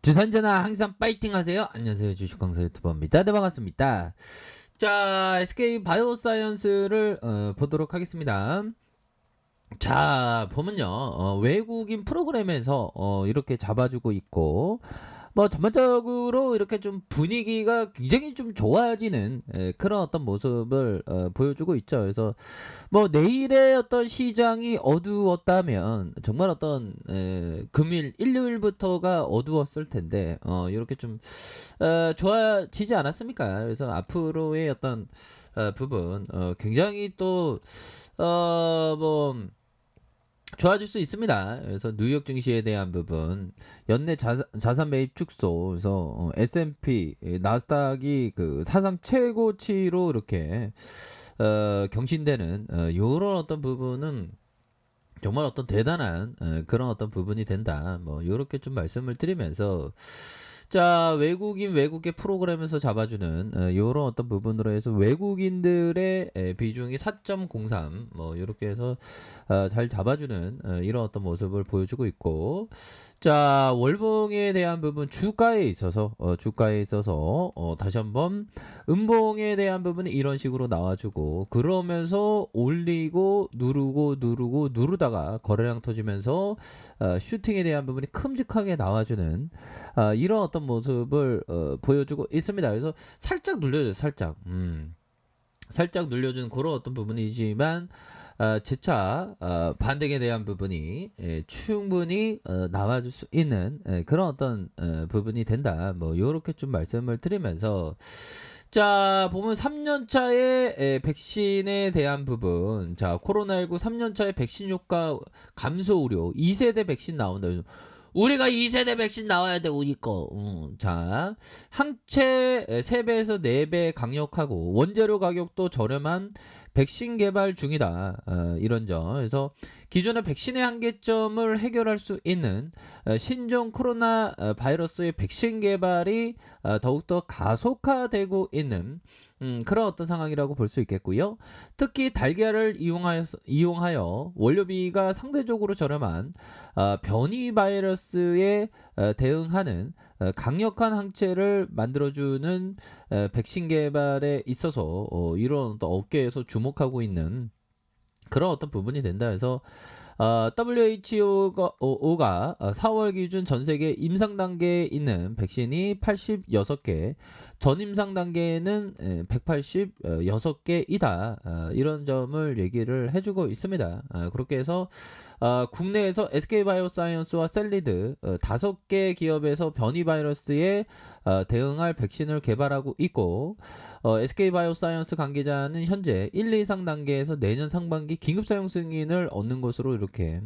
주산전화 항상 파이팅 하세요. 안녕하세요. 주식강사 유튜버입니다. 네, 반갑습니다. 자, SK 바이오사이언스를 보도록 하겠습니다. 자, 보면요. 외국인 프로그램에서 이렇게 잡아주고 있고, 뭐 전반적으로 이렇게 좀 분위기가 굉장히 좀 좋아지는 그런 어떤 모습을 보여주고 있죠. 그래서 뭐 내일의 어떤 시장이 어두웠다면 정말 어떤 금일 일요일부터가 어두웠을 텐데 이렇게 좀 좋아지지 않았습니까? 그래서 앞으로의 어떤 부분 굉장히 또뭐 좋아질 수 있습니다. 그래서 뉴욕 증시에 대한 부분, 연내 자산 매입 축소, 그래서 S&P, 나스닥이 그 사상 최고치로 이렇게 경신되는 요런 어떤 부분은 정말 어떤 대단한 그런 어떤 부분이 된다. 뭐 요렇게 좀 말씀을 드리면서 자, 외국의 프로그램에서 잡아주는 요런 어떤 부분으로 해서 외국인들의 비중이 4.03 뭐 요렇게 해서 잘 잡아주는 이런 어떤 모습을 보여주고 있고, 자, 월봉에 대한 부분 주가에 있어서 다시 한번 음봉에 대한 부분이 이런 식으로 나와주고, 그러면서 올리고 누르고 누르다가 거래량 터지면서 슈팅에 대한 부분이 큼직하게 나와주는 이런 어떤 모습을 보여주고 있습니다. 그래서 살짝 눌려줘요. 살짝 눌려준 그런 어떤 부분이지만 재차 반등에 대한 부분이 충분히 나와줄 수 있는 그런 어떤 부분이 된다. 뭐 요렇게 좀 말씀을 드리면서, 자, 보면 3년차의 백신에 대한 부분, 자, 코로나19 3년차의 백신 효과 감소 우려, 2세대 백신 나온다. 우리가 2세대 백신 나와야 돼, 우리 거. 자, 항체 3배에서 4배 강력하고 원재료 가격도 저렴한 백신 개발 중이다. 이런 점. 그래서 기존의 백신의 한계점을 해결할 수 있는 신종 코로나 바이러스의 백신 개발이 더욱더 가속화되고 있는 그런 어떤 상황이라고 볼 수 있겠고요. 특히 달걀을 이용하여 원료비가 상대적으로 저렴한 변이 바이러스에 대응하는 강력한 항체를 만들어주는 백신 개발에 있어서 이런 어떤 업계에서 주목하고 있는 그런 어떤 부분이 된다 해서 WHO가 4월 기준 전 세계 임상 단계에 있는 백신이 86개, 전임상 단계에는 186개이다. 이런 점을 얘기를 해주고 있습니다. 그렇게 해서 국내에서 SK바이오사이언스와 셀리드 5개 기업에서 변이 바이러스에 대응할 백신을 개발하고 있고, SK바이오사이언스 관계자는 현재 1, 2상 단계에서 내년 상반기 긴급 사용 승인을 얻는 것으로 이렇게,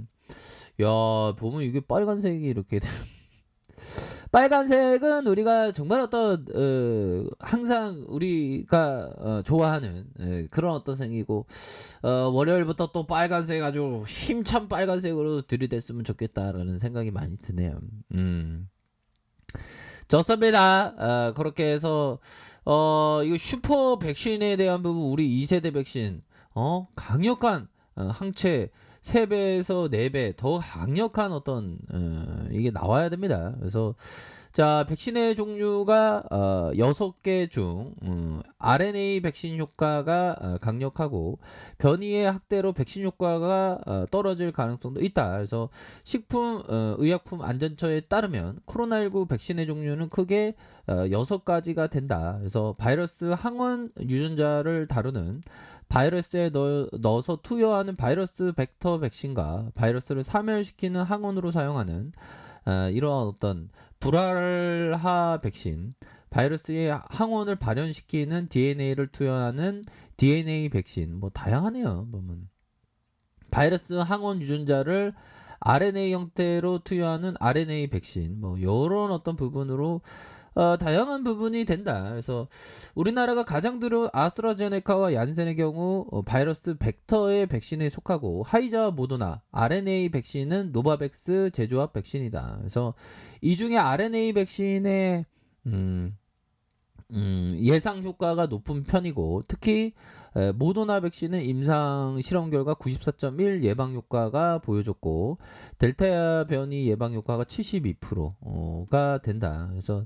야, 보면 이게 빨간색이 이렇게 빨간색은 우리가 정말 어떤 항상 우리가 좋아하는 그런 어떤 색이고, 월요일부터 또 빨간색 아주 힘찬 빨간색으로 들이댔으면 좋겠다라는 생각이 많이 드네요. 좋습니다. 그렇게 해서 이거 슈퍼 백신에 대한 부분, 우리 2세대 백신 강력한 항체 3배에서 4배 더 강력한 어떤 이게 나와야 됩니다. 그래서 자, 백신의 종류가 6개 중 RNA 백신 효과가 강력하고 변이의 학대로 백신 효과가 떨어질 가능성도 있다. 그래서 의약품 안전처에 따르면 코로나19 백신의 종류는 크게 6가지가 된다. 그래서 바이러스 항원 유전자를 다루는 바이러스에 넣어서 투여하는 바이러스 벡터 백신과 바이러스를 사멸시키는 항원으로 사용하는 이러한 어떤 불활화 백신, 바이러스의 항원을 발현시키는 DNA를 투여하는 DNA 백신, 뭐 다양하네요. 보면 바이러스 항원 유전자를 RNA 형태로 투여하는 RNA 백신, 뭐 이런 어떤 부분으로 다양한 부분이 된다. 그래서 우리나라가 가장 들어 아스트라제네카와 얀센의 경우 바이러스 벡터의 백신에 속하고, 화이자와 모더나 RNA 백신은 노바백스 제조합 백신이다. 그래서 이 중에 RNA 백신의 예상 효과가 높은 편이고 특히 모더나 백신은 임상 실험 결과 94.1 예방 효과가 보여줬고 델타 변이 예방 효과가 72%가 된다. 그래서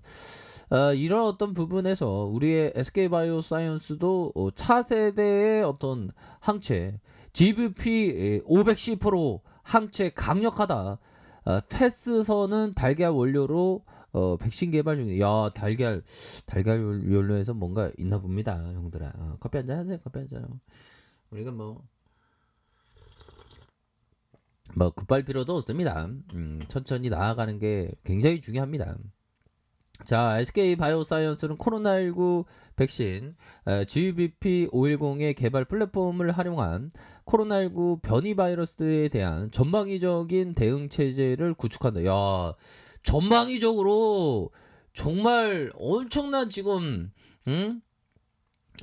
이런 어떤 부분에서 우리의 SK바이오사이언스도 차세대의 어떤 항체 GBP 510% 항체 강력하다. 패스선은 달걀 원료로 백신 개발 중에 야 달걀 원료에서 뭔가 있나 봅니다 형들아. 커피 한잔 하세요. 커피 한잔. 우리가 뭐 급할 필요도 없습니다. 천천히 나아가는 게 굉장히 중요합니다. 자, SK 바이오사이언스는 코로나19 백신 GBP 510의 개발 플랫폼을 활용한 코로나19 변이 바이러스에 대한 전방위적인 대응 체제를 구축한다. 야, 전방위적으로 정말 엄청난 지금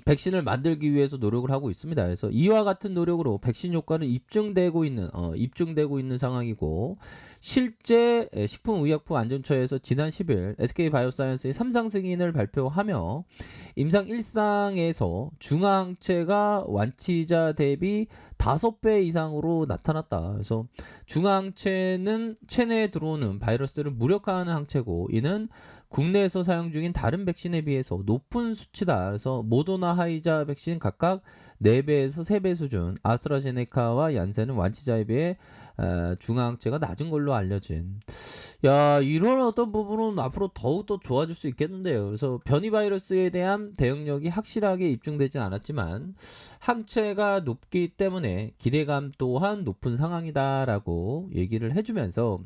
백신을 만들기 위해서 노력을 하고 있습니다. 그래서 이와 같은 노력으로 백신 효과는 입증되고 있는 상황이고 실제 식품의약품안전처에서 지난 10일 SK바이오사이언스의 3상 승인을 발표하며 임상 1상에서 중화항체가 완치자 대비 5배 이상으로 나타났다. 그래서 중화항체는 체내에 들어오는 바이러스를 무력화하는 항체고 이는 국내에서 사용 중인 다른 백신에 비해서 높은 수치다. 그래서 모더나 화이자 백신 각각 4배에서 3배 수준, 아스트라제네카와 얀센은 완치자에 비해 중화항체가 낮은 걸로 알려진. 야, 이런 어떤 부분은 앞으로 더욱더 좋아질 수 있겠는데요. 그래서 변이 바이러스에 대한 대응력이 확실하게 입증되진 않았지만 항체가 높기 때문에 기대감 또한 높은 상황이다라고 얘기를 해주면서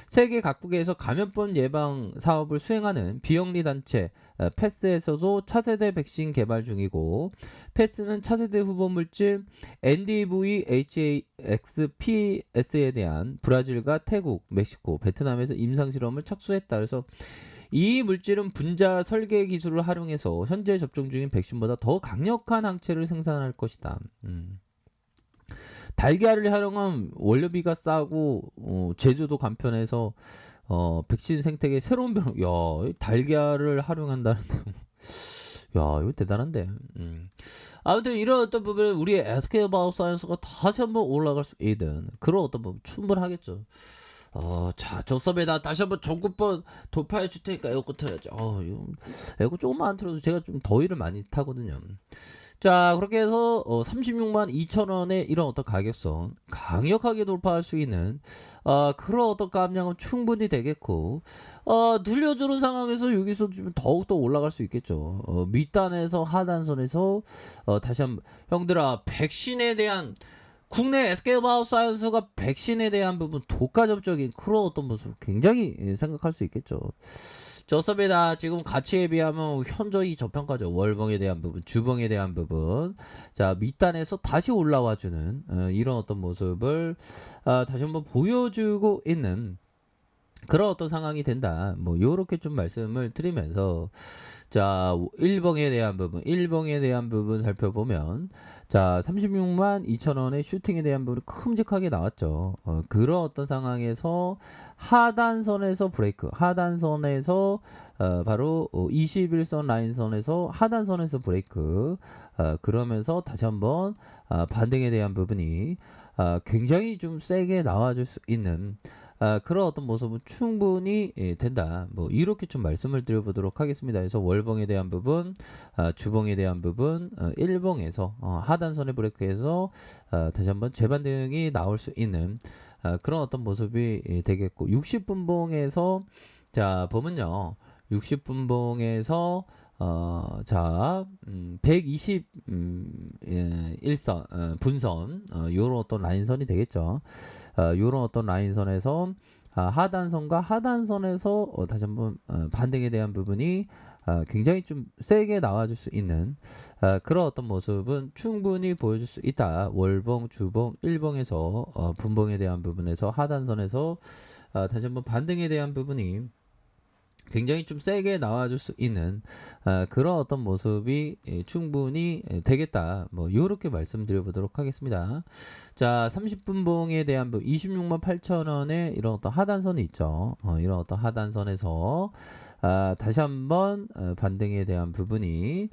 세계 각국에서 감염병 예방 사업을 수행하는 비영리 단체 패스에서도 차세대 백신 개발 중이고 패스는 차세대 후보 물질 NDVHAXPS에 대한 브라질과 태국, 멕시코, 베트남에서 임상 실험을 착수했다. 그래서 이 물질은 분자 설계 기술을 활용해서 현재 접종 중인 백신보다 더 강력한 항체를 생산할 것이다. 달걀을 활용한 원료비가 싸고 제조도 간편해서 백신 생태계 새로운 변화. 야, 달걀을 활용한다는 야, 이거 대단한데. 아무튼 이런 어떤 부분에 우리의 SK 바이오사이언스가 다시 한번 올라갈 수 있는 그런 어떤 부분 충분하겠죠. 자, 저 섭외다 다시 한번 전국번 돌파해 줄 테니까 에어컨 틀어야죠. 이거 에어컨 조금만 안 틀어도 제가 좀 더위를 많이 타거든요. 자, 그렇게 해서 36만 2천원의 이런 어떤 가격선 강력하게 돌파할 수 있는 그런 어떤 감량은 충분히 되겠고 늘려주는 상황에서 여기서 좀 더욱더 올라갈 수 있겠죠. 밑단에서 하단선에서 다시 한번 형들아 백신에 대한 국내 SK바이오사이언스가 백신에 대한 부분 독과점적인 그런 어떤 모습 굉장히 생각할 수 있겠죠. 좋습니다. 지금 가치에 비하면 현저히 저평가죠. 월봉에 대한 부분, 주봉에 대한 부분. 자, 밑단에서 다시 올라와주는 이런 어떤 모습을 다시 한번 보여주고 있는 그런 어떤 상황이 된다. 뭐 요렇게 좀 말씀을 드리면서 자, 일봉에 대한 부분 살펴보면 자, 36만 2천원의 슈팅에 대한 부분이 큼직하게 나왔죠. 그런 어떤 상황에서 하단선에서 브레이크, 하단선에서 바로 21선 라인선에서 하단선에서 브레이크, 그러면서 다시 한번 반등에 대한 부분이 굉장히 좀 세게 나와줄 수 있는 그런 어떤 모습은 충분히 된다. 뭐 이렇게 좀 말씀을 드려보도록 하겠습니다. 그래서 월봉에 대한 부분, 주봉에 대한 부분, 일봉에서 하단선에 브레이크해서 다시 한번 재반등이 나올 수 있는 그런 어떤 모습이 되겠고 60분봉에서 자 보면요. 60분봉에서 자, 120 일선 분선 요런 어떤 라인선이 되겠죠. 요런 어떤 라인선에서 하단선과 하단선에서 다시 한번 반등에 대한 부분이 굉장히 좀 세게 나와줄 수 있는 그런 어떤 모습은 충분히 보여줄 수 있다. 월봉, 주봉, 일봉에서 분봉에 대한 부분에서 하단선에서 다시 한번 반등에 대한 부분이 굉장히 좀 세게 나와줄 수 있는 그런 어떤 모습이 충분히 되겠다. 뭐 요렇게 말씀드려 보도록 하겠습니다. 자, 30분봉에 대한 26만 8천 원의 이런 어떤 하단선이 있죠. 이런 어떤 하단선에서 다시 한번 반등에 대한 부분이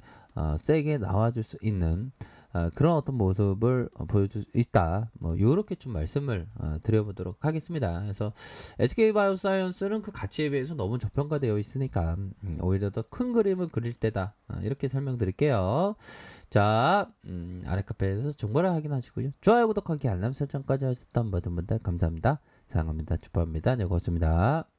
세게 나와줄 수 있는 그런 어떤 모습을 보여줄 수 있다. 뭐 요렇게 좀 말씀을 드려보도록 하겠습니다. 그래서 SK바이오사이언스는 그 가치에 비해서 너무 저평가되어 있으니까 오히려 더 큰 그림을 그릴 때다. 이렇게 설명드릴게요. 자, 아래 카페에서 정보를 확인하시고요. 좋아요, 구독하기, 알람 설정까지 하셨던 모든 분들 감사합니다. 사랑합니다. 축복합니다. 네, 고맙습니다.